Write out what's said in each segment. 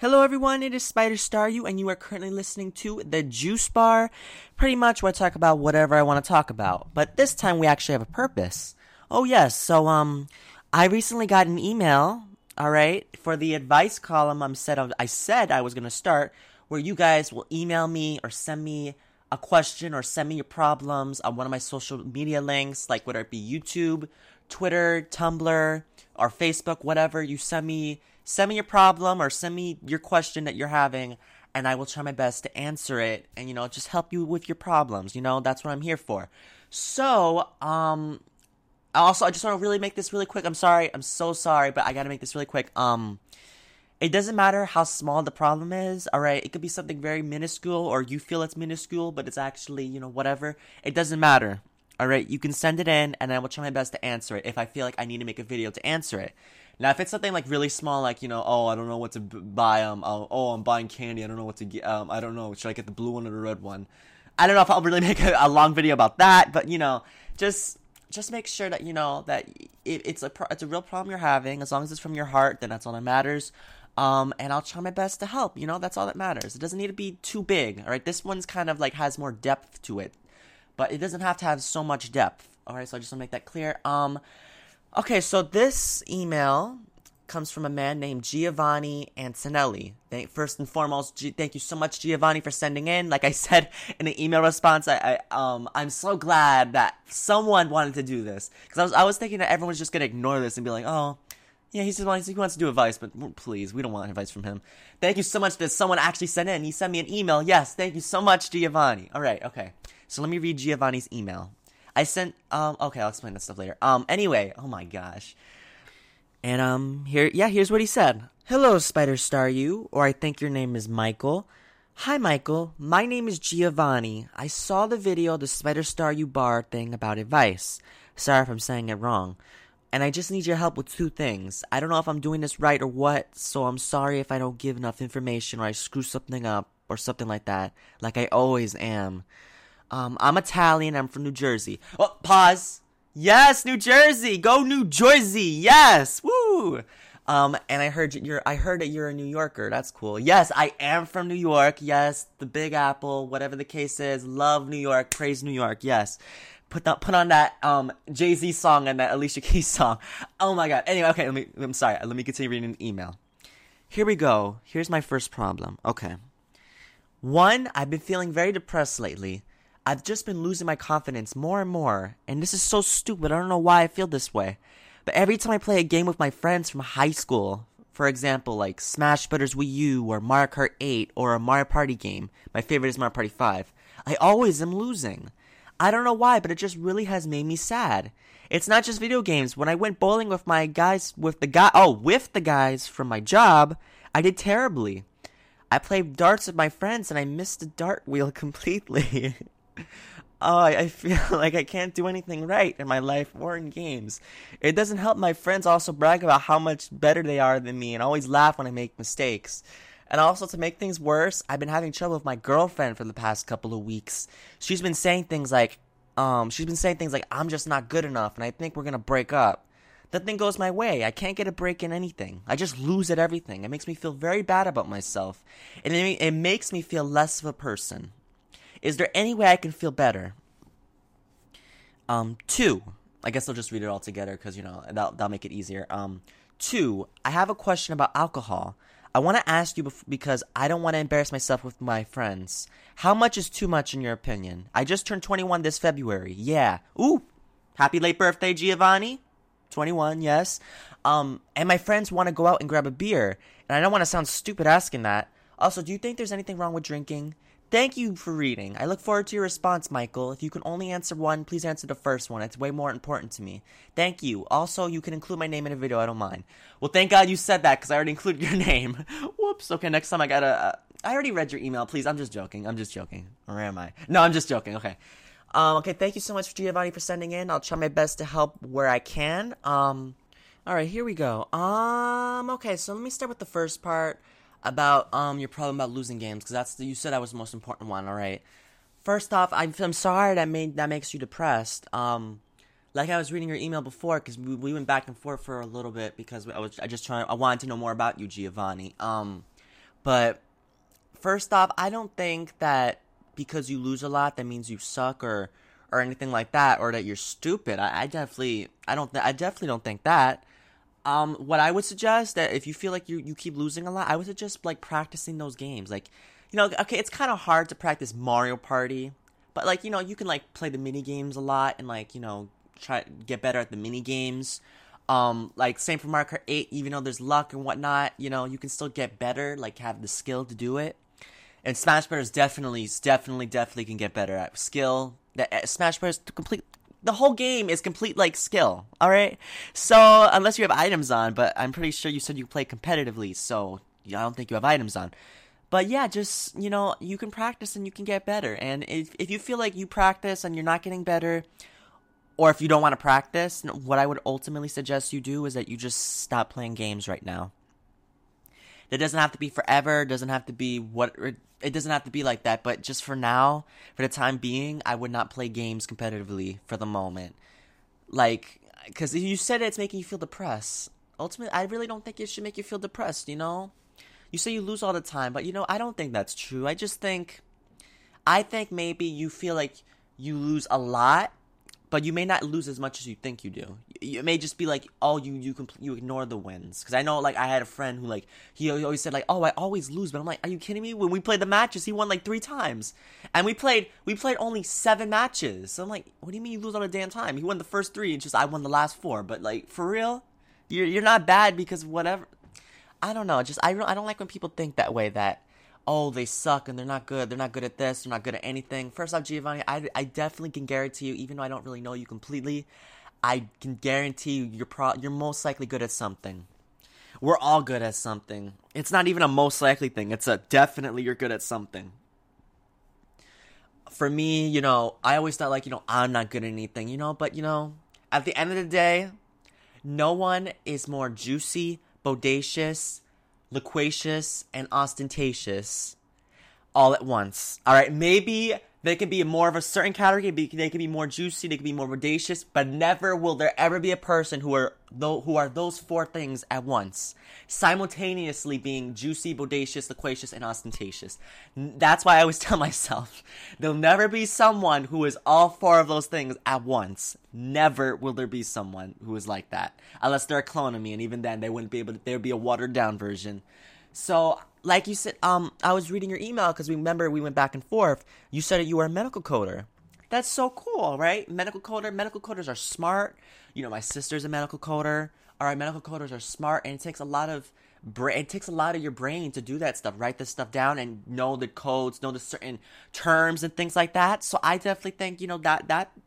Hello everyone, it is SpiderStaryu, and you are currently listening to The Juice Bar, pretty much where I talk about whatever I want to talk about, but this time we actually have a purpose. Oh yes, so I recently got an email, alright, for the advice column I said I was going to start, where you guys will email me or send me a question or send me your problems on one of my social media links, like whether it be YouTube, Twitter, Tumblr, or Facebook, whatever. You send me your problem or send me your question that you're having, and I will try my best to answer it and, just help you with your problems. That's what I'm here for. So, I just want to really make this really quick. I'm sorry. I'm so sorry, but I got to make this really quick. It doesn't matter how small the problem is, alright? It could be something very minuscule, or you feel it's minuscule, but it's actually, whatever. It doesn't matter, alright? You can send it in, and I will try my best to answer it if I feel like I need to make a video to answer it. Now, if it's something like really small, like, oh, I don't know what to buy, I'm buying candy, I don't know what to get, I don't know, should I get the blue one or the red one? I don't know if I'll really make a long video about that, but, just make sure that, that it's a real problem you're having. As long as it's from your heart, then that's all that matters. And I'll try my best to help, that's all that matters. It doesn't need to be too big, alright? This one's kind of like has more depth to it, but it doesn't have to have so much depth, alright? So I just want to make that clear. Okay, so this email comes from a man named Giovanni Antonelli. First and foremost, thank you so much, Giovanni, for sending in. Like I said in the email response, I'm so glad that someone wanted to do this, because I was thinking that everyone's just gonna ignore this and be like, oh, yeah, he wants to do advice, but please, we don't want advice from him. Thank you so much that someone actually sent in. He sent me an email. Yes, thank you so much, Giovanni. All right, okay. So let me read Giovanni's email. Okay, I'll explain that stuff later. Anyway, oh my gosh. And, here's what he said. Hello, SpiderStaryu, or I think your name is Michael. Hi, Michael. My name is Giovanni. I saw the video, the SpiderStaryu bar thing about advice. Sorry if I'm saying it wrong. And I just need your help with two things. I don't know if I'm doing this right or what, so I'm sorry if I don't give enough information or I screw something up or something like that, like I always am. I'm Italian. I'm from New Jersey. Oh, pause. Yes, New Jersey. Go New Jersey. Yes. Woo. And I heard that you're a New Yorker. That's cool. Yes, I am from New York. Yes, the Big Apple, whatever the case is. Love New York. Praise New York. Yes. Put on that Jay-Z song and that Alicia Keys song. Oh my god. Anyway, okay, I'm sorry. Let me continue reading the email. Here we go. Here's my first problem. Okay. 1, I've been feeling very depressed lately. I've just been losing my confidence more and more, and this is so stupid. I don't know why I feel this way. But every time I play a game with my friends from high school, for example, like Smash Bros. Wii U or Mario Kart 8 or a Mario Party game, my favorite is Mario Party 5, I always am losing. I don't know why, but it just really has made me sad. It's not just video games. When I went bowling with the guys from my job, I did terribly. I played darts with my friends and I missed the dart wheel completely. Oh, I feel like I can't do anything right in my life or in games. It doesn't help my friends also brag about how much better they are than me and always laugh when I make mistakes. And also, to make things worse, I've been having trouble with my girlfriend for the past couple of weeks. She's been saying things like, I'm just not good enough and I think we're gonna break up. Nothing goes my way. I can't get a break in anything. I just lose at everything. It makes me feel very bad about myself. And it makes me feel less of a person. Is there any way I can feel better? 2. I guess I'll just read it all together because, that'll make it easier. 2. I have a question about alcohol. I want to ask you because I don't want to embarrass myself with my friends. How much is too much in your opinion? I just turned 21 this February. Yeah. Ooh. Happy late birthday, Giovanni. 21, yes. And my friends want to go out and grab a beer. And I don't want to sound stupid asking that. Also, do you think there's anything wrong with drinking? Thank you for reading. I look forward to your response, Michael. If you can only answer one, please answer the first one. It's way more important to me. Thank you. Also, you can include my name in a video. I don't mind. Well, thank God you said that because I already included your name. Whoops. Okay, next time I gotta... I already read your email. Please, I'm just joking. Or am I? No, I'm just joking. Okay. Okay, thank you so much, Giovanni, for sending in. I'll try my best to help where I can. Alright, here we go. Okay, so let me start with the first part about your problem about losing games, because you said that was the most important one. All right. First off, I'm sorry that makes you depressed. Like I was reading your email before, because we went back and forth for a little bit because I wanted to know more about you, Giovanni. But first off, I don't think that because you lose a lot that means you suck or anything like that, or that you're stupid. I definitely don't think that. What I would suggest, that if you feel like you keep losing a lot, I would suggest like practicing those games. Like, okay, it's kind of hard to practice Mario Party, but like, you can like play the mini games a lot and like, try to get better at the mini games. Like same for Mario Kart 8, even though there's luck and whatnot, you can still get better, like have the skill to do it. And Smash Bros. definitely can get better at skill. Smash Bros. The whole game is complete like skill. All right. So unless you have items on, but I'm pretty sure you said you play competitively, so I don't think you have items on. But yeah, just you can practice and you can get better. And if you feel like you practice and you're not getting better, or if you don't want to practice, what I would ultimately suggest you do is that you just stop playing games right now. It doesn't have to be forever. It doesn't have to be it doesn't have to be like that. But just for now, for the time being, I would not play games competitively for the moment. Like, because you said it's making you feel depressed. Ultimately, I really don't think it should make you feel depressed, You say you lose all the time, but I don't think that's true. I think maybe you feel like you lose a lot, but you may not lose as much as you think you do. It may just be like, you ignore the wins. Because I know, like, I had a friend who, like, he always said, like, oh, I always lose. But I'm like, are you kidding me? When we played the matches, he won, like, 3 times. And we played only 7 matches. So I'm like, what do you mean you lose all the damn time? He won the first 3, and just I won the last 4. But, like, for real? You're not bad because whatever. I don't know. I don't like when people think that way, that, oh, they suck and they're not good. They're not good at this. They're not good at anything. First off, Giovanni, I definitely can guarantee you, even though I don't really know you completely, I can guarantee you you're most likely good at something. We're all good at something. It's not even a most likely thing. It's a definitely you're good at something. For me, I always thought like, I'm not good at anything, but at the end of the day, no one is more juicy, bodacious, loquacious, and ostentatious all at once. All right, maybe they can be more of a certain category. They can be more juicy. They can be more bodacious. But never will there ever be a person who are those 4 things at once, simultaneously being juicy, bodacious, loquacious, and ostentatious. That's why I always tell myself, there'll never be someone who is all 4 of those things at once. Never will there be someone who is like that, unless they're a clone of me, and even then, they wouldn't be able to. There would be a watered down version. So, like you said, I was reading your email because remember we went back and forth. You said that you were a medical coder. That's so cool, right? Medical coders are smart. My sister's a medical coder. All right, medical coders are smart, and it takes a lot of your brain to do that stuff, write this stuff down, and know the codes, know the certain terms and things like that. So I definitely think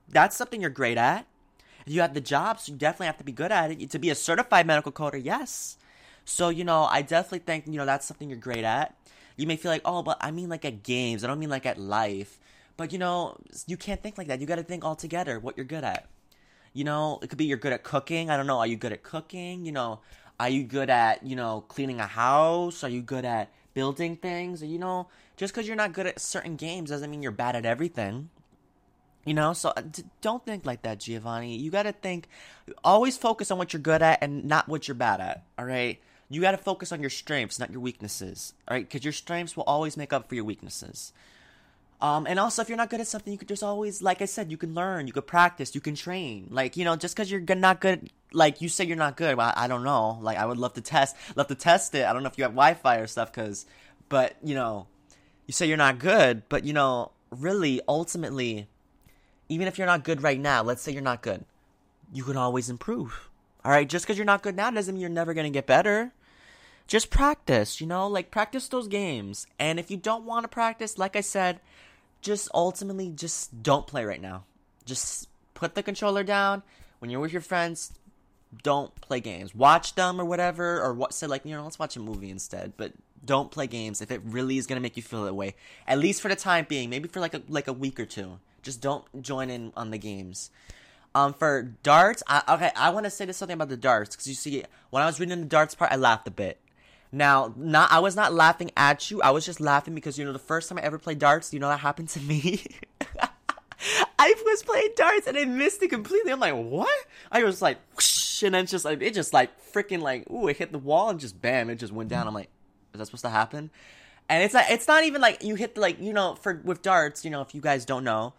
that's something you're great at. If you have the job, so you definitely have to be good at it. To be a certified medical coder, yes. So, I definitely think, that's something you're great at. You may feel like, oh, but I mean like at games. I don't mean like at life. But, you can't think like that. You got to think all together what you're good at. It could be you're good at cooking. I don't know. Are you good at cooking? Are you good at, cleaning a house? Are you good at building things? Or, just because you're not good at certain games doesn't mean you're bad at everything. So don't think like that, Giovanni. You got to always focus on what you're good at and not what you're bad at, all right? You got to focus on your strengths, not your weaknesses, all right? Because your strengths will always make up for your weaknesses. And also, if you're not good at something, you could just always, like I said, you can learn, you could practice, you can train. Like, just because you're not good, like you say you're not good, well, I don't know. Like, I would love to test it. I don't know if you have Wi-Fi or stuff, but, you say you're not good, but, really, ultimately, even if you're not good right now, let's say you're not good, you can always improve. All right, just because you're not good now doesn't mean you're never going to get better. Just practice, practice those games. And if you don't want to practice, like I said, just ultimately just don't play right now. Just put the controller down. When you're with your friends, don't play games. Watch them or whatever, or let's watch a movie instead. But don't play games if it really is going to make you feel that way. At least for the time being, maybe for like a week or 2. Just don't join in on the games. For darts, I want to say something about the darts, because you see, when I was reading the darts part, I laughed a bit. Now, I was not laughing at you, I was just laughing because, the first time I ever played darts, that happened to me? I was playing darts and I missed it completely. I'm like, what? I was like, whoosh, and then it just freaking ooh, it hit the wall and just bam, it just went down. I'm like, Is that supposed to happen? And it's not even like you hit the, like, for with darts, if you guys don't know,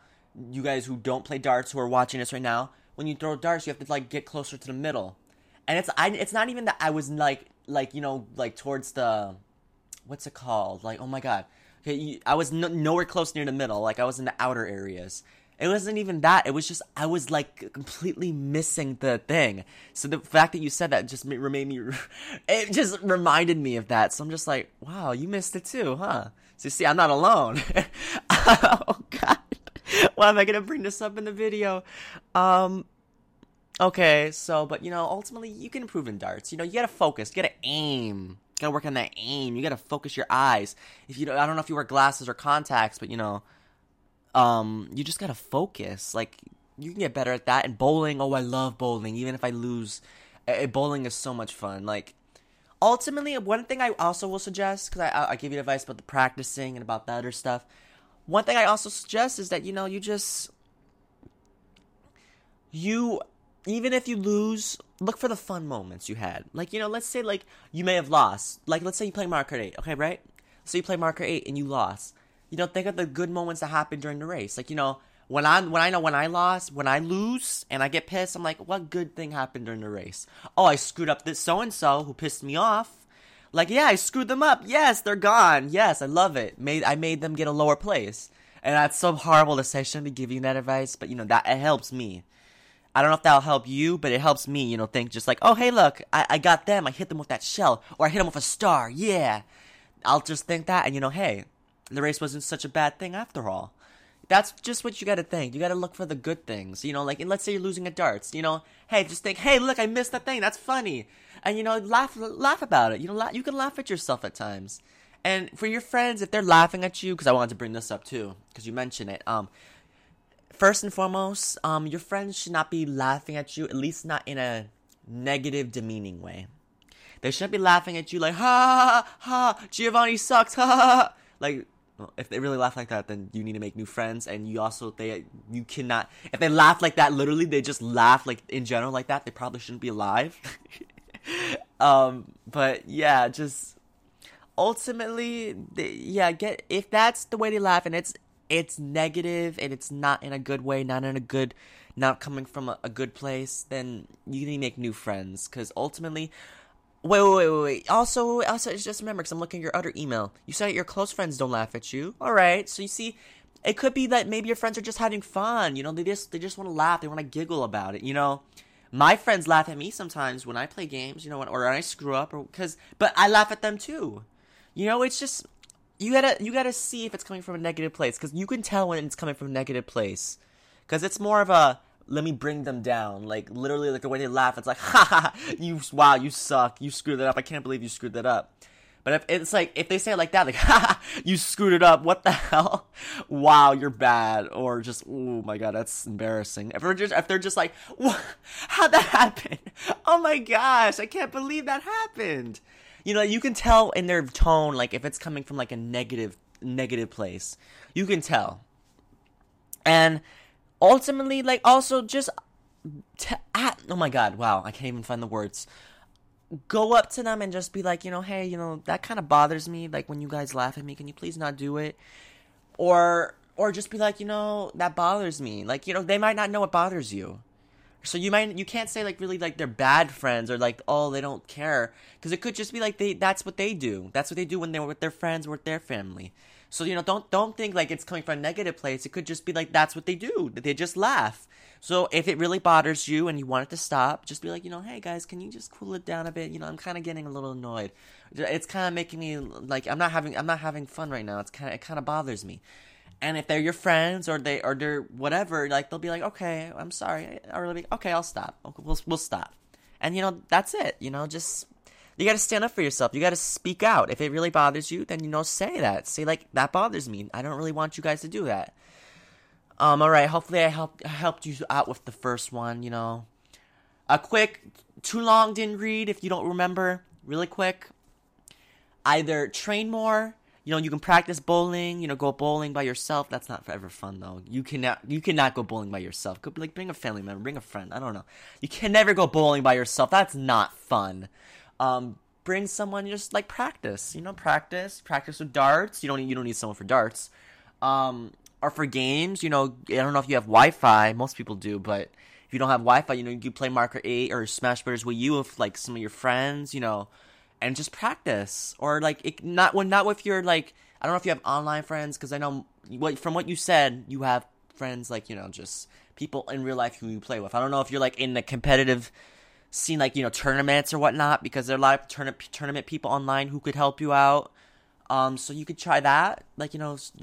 you guys who don't play darts who are watching this right now, when you throw darts, you have to like get closer to the middle. And it's not even that I was like towards the, what's it called? Like, oh my god. Okay, I was nowhere close near the middle. Like, I was in the outer areas. It wasn't even that. It was just, I was like completely missing the thing. So the fact that you said that just it just reminded me of that. So I'm just like, wow, you missed it too, huh? So you see, I'm not alone. Oh god. Why am I gonna bring this up in the video? Okay, so, but ultimately you can improve in darts. You gotta focus, you gotta aim. You gotta work on that aim. You gotta focus your eyes. I don't know if you wear glasses or contacts, but you just gotta focus. Like, you can get better at that. And bowling, oh, I love bowling. Even if I lose, bowling is so much fun. Like, ultimately, one thing I also will suggest, because I gave you advice about the practicing and about the other stuff. One thing I also suggest is that, even if you lose, look for the fun moments you had. Like, let's say, like, you may have lost. Like, let's say you play Mario Kart 8, okay, right? So you play Mario Kart 8 and you lost. Think of the good moments that happened during the race. Like, when I lose and I get pissed, I'm like, what good thing happened during the race? Oh, I screwed up this so-and-so who pissed me off. Like, yeah, I screwed them up. Yes, they're gone. Yes, I love it. I made them get a lower place. And that's so horrible to say. I shouldn't be giving you that advice, but, that it helps me. I don't know if that'll help you, but it helps me, think just like, oh, hey, look, I got them. I hit them with that shell. Or I hit them with a star. Yeah. I'll just think that, and, hey, the race wasn't such a bad thing after all. That's just what you gotta think. You gotta look for the good things. Like, and let's say you're losing at darts. Hey, just think, hey, look, I missed that thing. That's funny. And, laugh about it. You can laugh at yourself at times. And for your friends, if they're laughing at you, because I wanted to bring this up too, because you mentioned it, first and foremost, your friends should not be laughing at you, at least not in a negative, demeaning way. They shouldn't be laughing at you like, ha, ha, ha, Giovanni sucks, ha, ha, ha. Like, well, if they really laugh like that, then you need to make new friends, and you cannot, if they laugh like that, literally, they just laugh, like, in general like that, they probably shouldn't be alive. But, yeah, just, ultimately, if that's the way they laugh, and it's negative, and it's not in a good way, not coming from a good place, then you need to make new friends, because ultimately, Wait. Also, just remember, because I'm looking at your other email. You said your close friends don't laugh at you. All right. So you see, it could be that maybe your friends are just having fun. They just want to laugh. They want to giggle about it. My friends laugh at me sometimes when I play games. Or when I screw up, but I laugh at them too. It's just you gotta see if it's coming from a negative place, because you can tell when it's coming from a negative place, because it's more of a, let me bring them down. Like, literally, like, the way they laugh, it's like, ha ha, wow, you suck, you screwed that up, I can't believe you screwed that up. But if they say it like that, like, ha ha, you screwed it up, what the hell? Wow, you're bad. Or just, oh my god, that's embarrassing. If they're just like, how'd that happen? Oh my gosh, I can't believe that happened. You can tell in their tone, like, if it's coming from, like, a negative place. You can tell. And ultimately, like, also just, oh my god, wow, I can't even find the words. Go up to them and just be like, hey, that kind of bothers me, like, when you guys laugh at me, can you please not do it? Or just be like, that bothers me. Like, they might not know what bothers you. So you can't say, like, really, like, they're bad friends, or like, oh, they don't care, because it could just be like that's what they do. That's what they do when they're with their friends or with their family. So, don't think like it's coming from a negative place. It could just be like, that's what they do. They just laugh. So if it really bothers you and you want it to stop, just be like, hey guys, can you just cool it down a bit? I'm kind of getting a little annoyed. It's kind of making me, like, I'm not having fun right now. It kind of bothers me. And if they're your friends, or they're whatever, like, they'll be like, okay, I'm sorry. Or like, okay, I'll stop. Okay, we'll stop. And, that's it. Just, you gotta stand up for yourself. You gotta speak out. If it really bothers you, then, say that. Say, like, that bothers me. I don't really want you guys to do that. Alright, hopefully I helped you out with the first one, A quick, too long didn't read, if you don't remember, really quick. Either train more, you can practice bowling, go bowling by yourself. That's not forever fun, though. You cannot go bowling by yourself. Go, like, bring a family member, bring a friend, I don't know. You can never go bowling by yourself. That's not fun. bring someone, just like practice, practice with darts. You don't need someone for darts. Or for games, I don't know if you have Wi-Fi. Most people do, but if you don't have Wi-Fi, you can play Marker 8 or Smash Bros. Wii U with like some of your friends, and just practice. Or like not with your like, I don't know if you have online friends, because I know from what you said, you have friends like just people in real life who you play with. I don't know if you're like in the competitive scene, like tournaments or whatnot, because there are a lot of tournament people online who could help you out. So you could try that, like,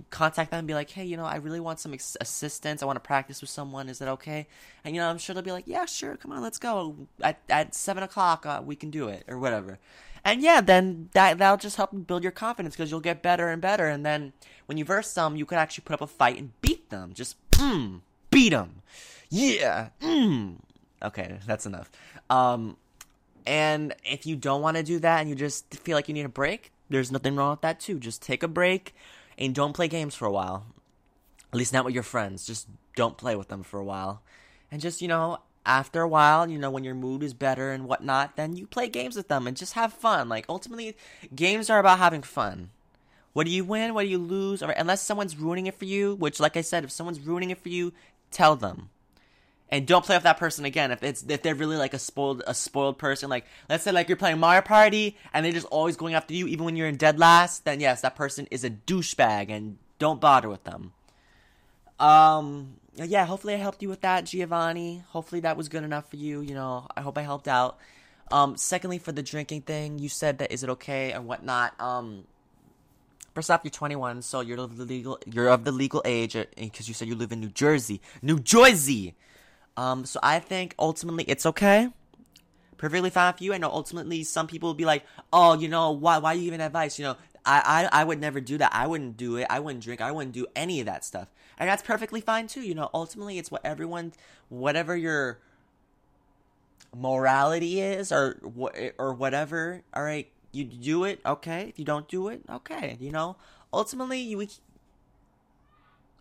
contact them and be like, hey, I really want some assistance. I want to practice with someone. Is that okay? And, I'm sure they'll be like, yeah, sure. Come on, let's go. At 7 o'clock, we can do it or whatever. And yeah, then that'll just help build your confidence, because you'll get better and better. And then when you verse them, you can actually put up a fight and beat them. Just, beat them. Yeah. Okay, that's enough. And if you don't want to do that and you just feel like you need a break, there's nothing wrong with that too. Just take a break and don't play games for a while. At least not with your friends. Just don't play with them for a while. And just, after a while, when your mood is better and whatnot, then you play games with them and just have fun. Like, ultimately, games are about having fun. What do you win? What do you lose? Or unless someone's ruining it for you, which, like I said, if someone's ruining it for you, tell them. And don't play with that person again. If they're really like a spoiled person, like let's say like you're playing Mario Party and they're just always going after you even when you're in dead last, then yes, that person is a douchebag and don't bother with them. Yeah, hopefully I helped you with that, Giovanni. Hopefully that was good enough for you. I hope I helped out. Secondly, for the drinking thing, you said that is it okay and whatnot. First off, you're 21, so you're of the legal age, because you said you live in New Jersey. So I think ultimately it's okay. Perfectly fine for you. I know ultimately some people will be like, oh, why are you giving advice? I would never do that. I wouldn't do it. I wouldn't drink. I wouldn't do any of that stuff. And that's perfectly fine too. Ultimately it's whatever your morality is or whatever. All right, you do it. Okay. If you don't do it, okay.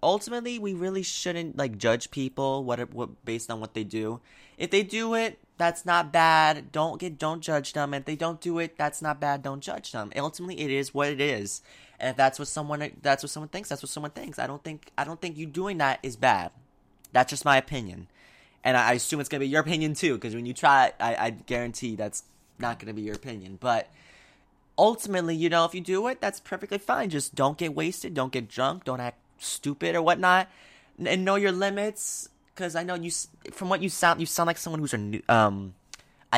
Ultimately, we really shouldn't like judge people what based on what they do. If they do it, that's not bad. Don't judge them. If they don't do it, that's not bad. Don't judge them. Ultimately, it is what it is. And if that's what someone thinks, that's what someone thinks. I don't think you doing that is bad. That's just my opinion, and I assume it's gonna be your opinion too. Because when you try it, I guarantee that's not gonna be your opinion. But ultimately, if you do it, that's perfectly fine. Just don't get wasted. Don't get drunk. Don't act stupid or whatnot, and know your limits, because I know from what you sound like someone who's a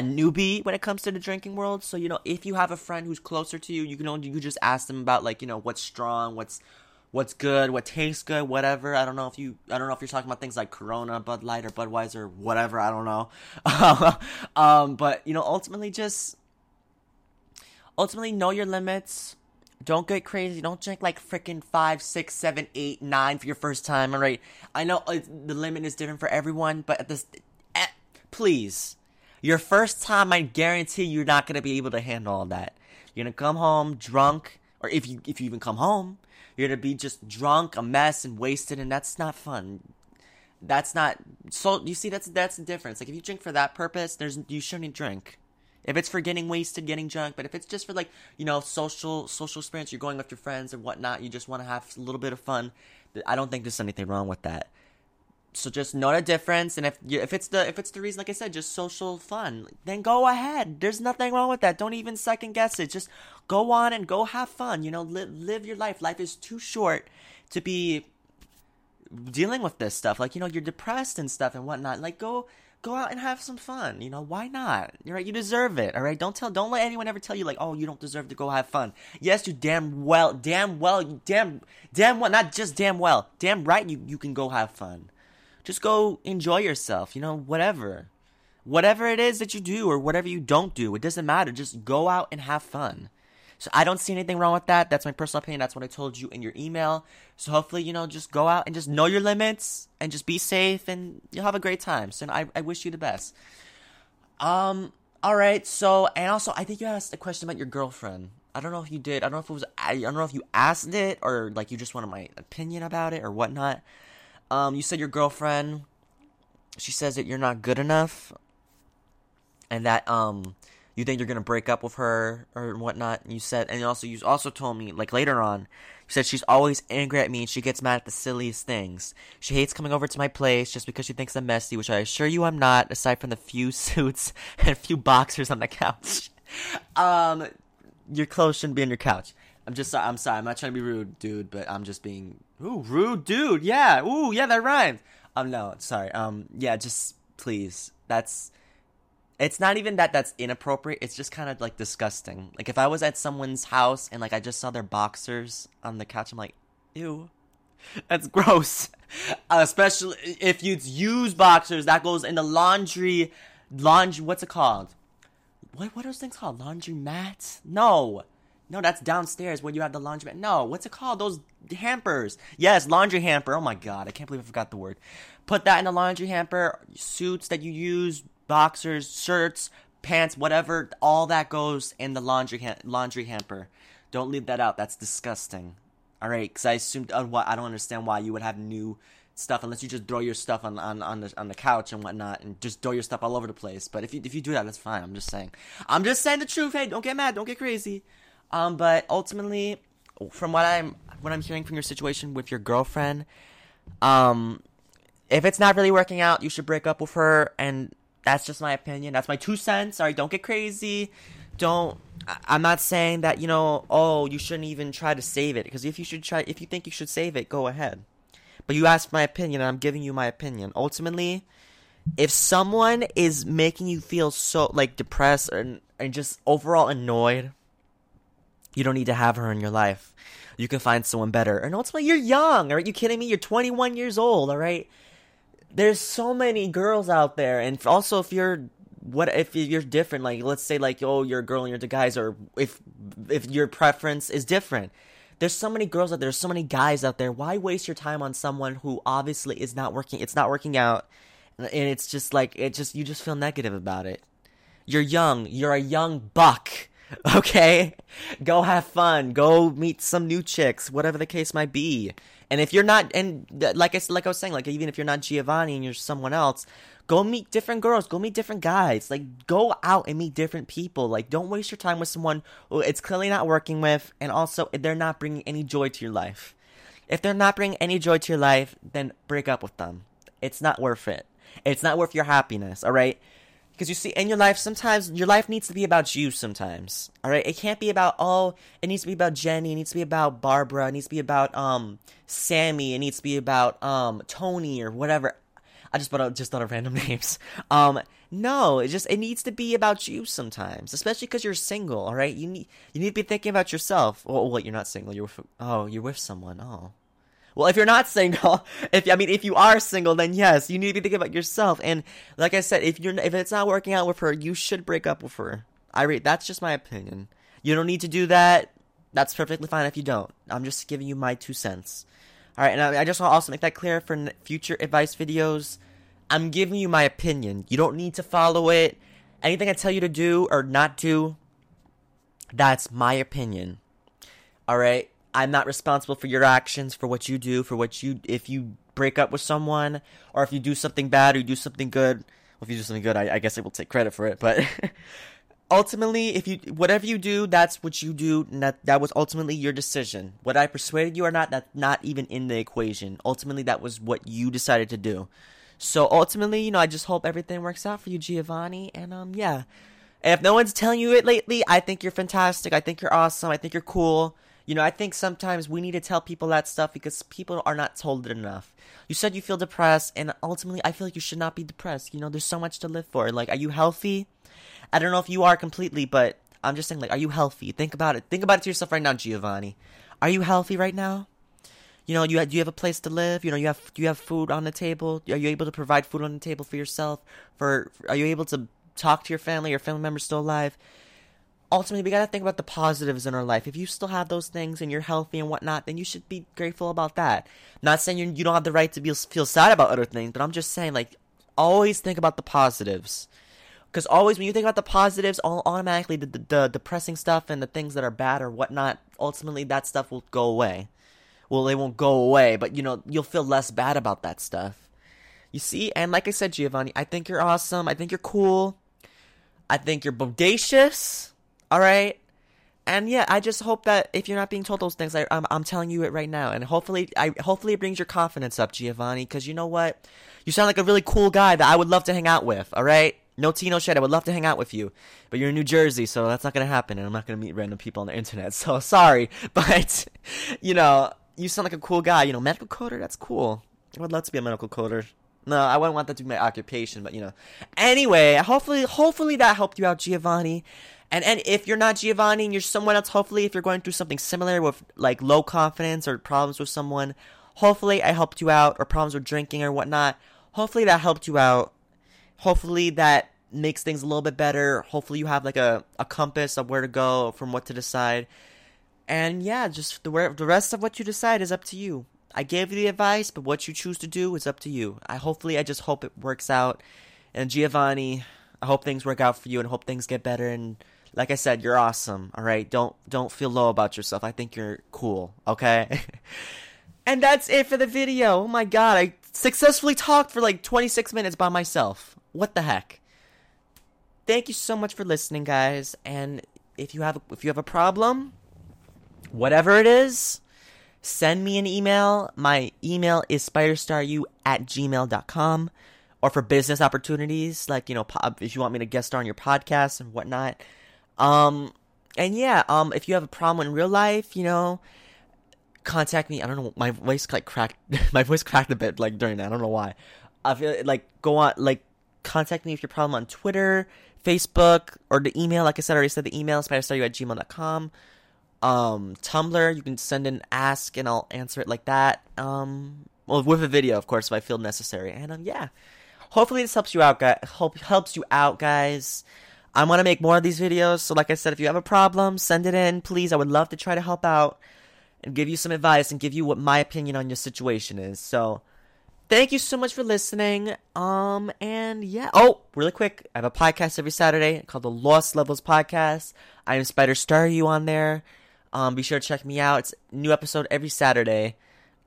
newbie when it comes to the drinking world. So if you have a friend who's closer to you, you just ask them about like what's strong, what's good, what tastes good, whatever. I don't know if you're talking about things like Corona, Bud Light, or Budweiser, whatever. I don't know. But ultimately know your limits. Don't get crazy. Don't drink like freaking 5, 6, 7, 8, 9 for your first time. All right. I know the limit is different for everyone, but please, your first time, I guarantee you're not gonna be able to handle all that. You're gonna come home drunk, or if you even come home, you're gonna be just drunk, a mess, and wasted, and that's not fun. That's not. So you see, that's the difference. Like if you drink for that purpose, you shouldn't drink. If it's for getting wasted, getting drunk, but if it's just for like, social experience, you're going with your friends and whatnot, you just want to have a little bit of fun, I don't think there's anything wrong with that. So just know the difference, and if it's the reason, like I said, just social fun, then go ahead. There's nothing wrong with that. Don't even second guess it. Just go on and go have fun. Live your life. Life is too short to be dealing with this stuff. Like, you're depressed and stuff and whatnot. Like, go out and have some fun. Why not? You're right. You deserve it. All right. Don't let anyone ever tell you like, oh, you don't deserve to go have fun. Yes, you damn well, not just damn well, damn right. You can go have fun. Just go enjoy yourself. Whatever it is that you do or whatever you don't do, it doesn't matter. Just go out and have fun. So I don't see anything wrong with that. That's my personal opinion. That's what I told you in your email. So hopefully, just go out and just know your limits and just be safe and you'll have a great time. So I wish you the best. All right. So, and also I think you asked a question about your girlfriend. I don't know if you did. I don't know if you asked it or like you just wanted my opinion about it or whatnot. You said your girlfriend, she says that you're not good enough and that, You think you're gonna break up with her or whatnot? And you also told me like later on, you said she's always angry at me and she gets mad at the silliest things. She hates coming over to my place just because she thinks I'm messy, which I assure you I'm not. Aside from the few suits and a few boxers on the couch, your clothes shouldn't be on your couch. I'm sorry. I'm not trying to be rude, dude, but I'm just being rude, dude. Yeah, yeah, that rhymed. No, sorry. Yeah, just please. It's not even that's inappropriate. It's just kind of like disgusting. Like if I was at someone's house and like I just saw their boxers on the couch, I'm like, ew, that's gross. Especially if you use boxers, that goes in the laundry. What's it called? What are those things called? Laundry mats? No, that's downstairs where you have the laundry mat. No, what's it called? Those hampers. Yes, laundry hamper. Oh my god, I can't believe I forgot the word. Put that in the laundry hamper. Suits that you use. Boxers, shirts, pants, whatever, all that goes in the laundry hamper. Don't leave that out. That's disgusting. All right, because I assumed I don't understand why you would have new stuff unless you just throw your stuff on the couch and whatnot, and just throw your stuff all over the place. But if you do that, that's fine. I'm just saying the truth. Hey, don't get mad. Don't get crazy. But ultimately, from what I'm hearing from your situation with your girlfriend, if it's not really working out, you should break up with her. And that's just my opinion. That's my 2 cents. Sorry, don't get crazy. I'm not saying that, you shouldn't even try to save it. Because if you think you should save it, go ahead. But you asked my opinion, and I'm giving you my opinion. Ultimately, if someone is making you feel so, like, depressed and just overall annoyed, you don't need to have her in your life. You can find someone better. And ultimately, you're young, all right? You kidding me? You're 21 years old, all right? There's so many girls out there, and also if you're different, like let's say like you're a girl and you're the guys, or if your preference is different, there's so many girls out there, there's so many guys out there. Why waste your time on someone who obviously is not working? It's not working out, and it's just like you just feel negative about it. You're young. You're a young buck. Okay, go have fun. Go meet some new chicks, whatever the case might be. And if you're not, and like I was saying, like even if you're not Giovanni and you're someone else, go meet different girls. Go meet different guys. Like go out and meet different people. Like don't waste your time with someone who it's clearly not working with, and also they're not bringing any joy to your life. If they're not bringing any joy to your life, then break up with them. It's not worth it. It's not worth your happiness. All right. Because you see, in your life, sometimes your life needs to be about you sometimes. Alright? It can't be about, it needs to be about Jenny, it needs to be about Barbara, it needs to be about, Sammy, it needs to be about, Tony, or whatever. I just thought of random names. No, it needs to be about you sometimes. Especially because you're single, alright? You need to be thinking about yourself. Oh, wait, you're not single, you're with someone, oh. Well, if you're not single, if you are single, then yes, you need to be thinking about yourself. And like I said, if it's not working out with her, you should break up with her. That's just my opinion. You don't need to do that. That's perfectly fine if you don't. I'm just giving you my 2 cents. All right, and I just want to also make that clear for future advice videos. I'm giving you my opinion. You don't need to follow it. Anything I tell you to do or not do, that's my opinion. All right? I'm not responsible for your actions, for what you do, if you break up with someone, or if you do something bad or you do something good. Well, if you do something good, I guess I will take credit for it, but ultimately, whatever you do, that's what you do, and that was ultimately your decision. Whether I persuaded you or not, that's not even in the equation. Ultimately, that was what you decided to do. So ultimately, I just hope everything works out for you, Giovanni, and yeah. And if no one's telling you it lately, I think you're fantastic, I think you're awesome, I think you're cool. I think sometimes we need to tell people that stuff because people are not told it enough. You said you feel depressed, and ultimately, I feel like you should not be depressed. There's so much to live for. Like, are you healthy? I don't know if you are completely, but I'm just saying, like, are you healthy? Think about it. Think about it to yourself right now, Giovanni. Are you healthy right now? Do you have a place to live? Do you have food on the table? Are you able to provide food on the table for yourself? Are you able to talk to your family members still alive? Ultimately, we gotta think about the positives in our life. If you still have those things and you're healthy and whatnot, then you should be grateful about that. Not saying you don't have the right to feel sad about other things, but I'm just saying, like, always think about the positives. Because always when you think about the positives, automatically the depressing stuff and the things that are bad or whatnot, ultimately that stuff will go away. Well, they won't go away, but, you'll feel less bad about that stuff. You see? And like I said, Giovanni, I think you're awesome. I think you're cool. I think you're bodacious. All right. And yeah, I just hope that if you're not being told those things, I'm telling you it right now, and hopefully it brings your confidence up, Giovanni. Because you know what, you sound like a really cool guy that I would love to hang out with. All right, no tea, no shade. I would love to hang out with you, but you're in New Jersey, so that's not gonna happen, and I'm not gonna meet random people on the internet. So sorry, but you sound like a cool guy. Medical coder, that's cool. I would love to be a medical coder. No, I wouldn't want that to be my occupation, but Anyway, hopefully that helped you out, Giovanni. And if you're not Giovanni and you're someone else, hopefully if you're going through something similar with like low confidence or problems with someone, hopefully I helped you out, or problems with drinking or whatnot. Hopefully that helped you out. Hopefully that makes things a little bit better. Hopefully you have like a compass of where to go, from what to decide. And yeah, just the rest of what you decide is up to you. I gave you the advice, but what you choose to do is up to you. I just hope it works out. And Giovanni, I hope things work out for you and hope things get better. And like I said, you're awesome. All right, don't feel low about yourself. I think you're cool. Okay. And that's it for the video. Oh my god, I successfully talked for like 26 minutes by myself. What the heck? Thank you so much for listening, guys. And if you have a problem, whatever it is, send me an email. My email is SpiderStaryu@gmail.com. Or for business opportunities, like, if you want me to guest star on your podcast and whatnot. And yeah, if you have a problem in real life, contact me. I don't know, my voice cracked a bit, like, during that. I don't know why. I feel like, contact me if your problem on Twitter, Facebook, or the email. Like I already said the email, SpiderStaryu@gmail.com. Tumblr, you can send an ask and I'll answer it like that. Well, with a video, of course, if I feel necessary. And, yeah. Hopefully this helps you out, guys. I want to make more of these videos, so like I said, if you have a problem, send it in, please. I would love to try to help out and give you some advice and give you what my opinion on your situation is. So, thank you so much for listening. And yeah. Oh, really quick, I have a podcast every Saturday called the Lost Levels Podcast. I am SpiderStaryu on there. Be sure to check me out. It's a new episode every Saturday.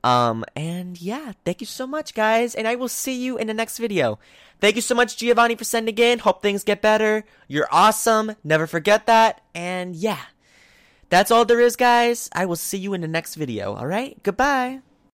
And yeah, thank you so much, guys, and I will see you in the next video. Thank you so much, Giovanni, for sending in. Hope things get better. You're awesome. Never forget that. And yeah, that's all there is, guys. I will see you in the next video. All right? Goodbye.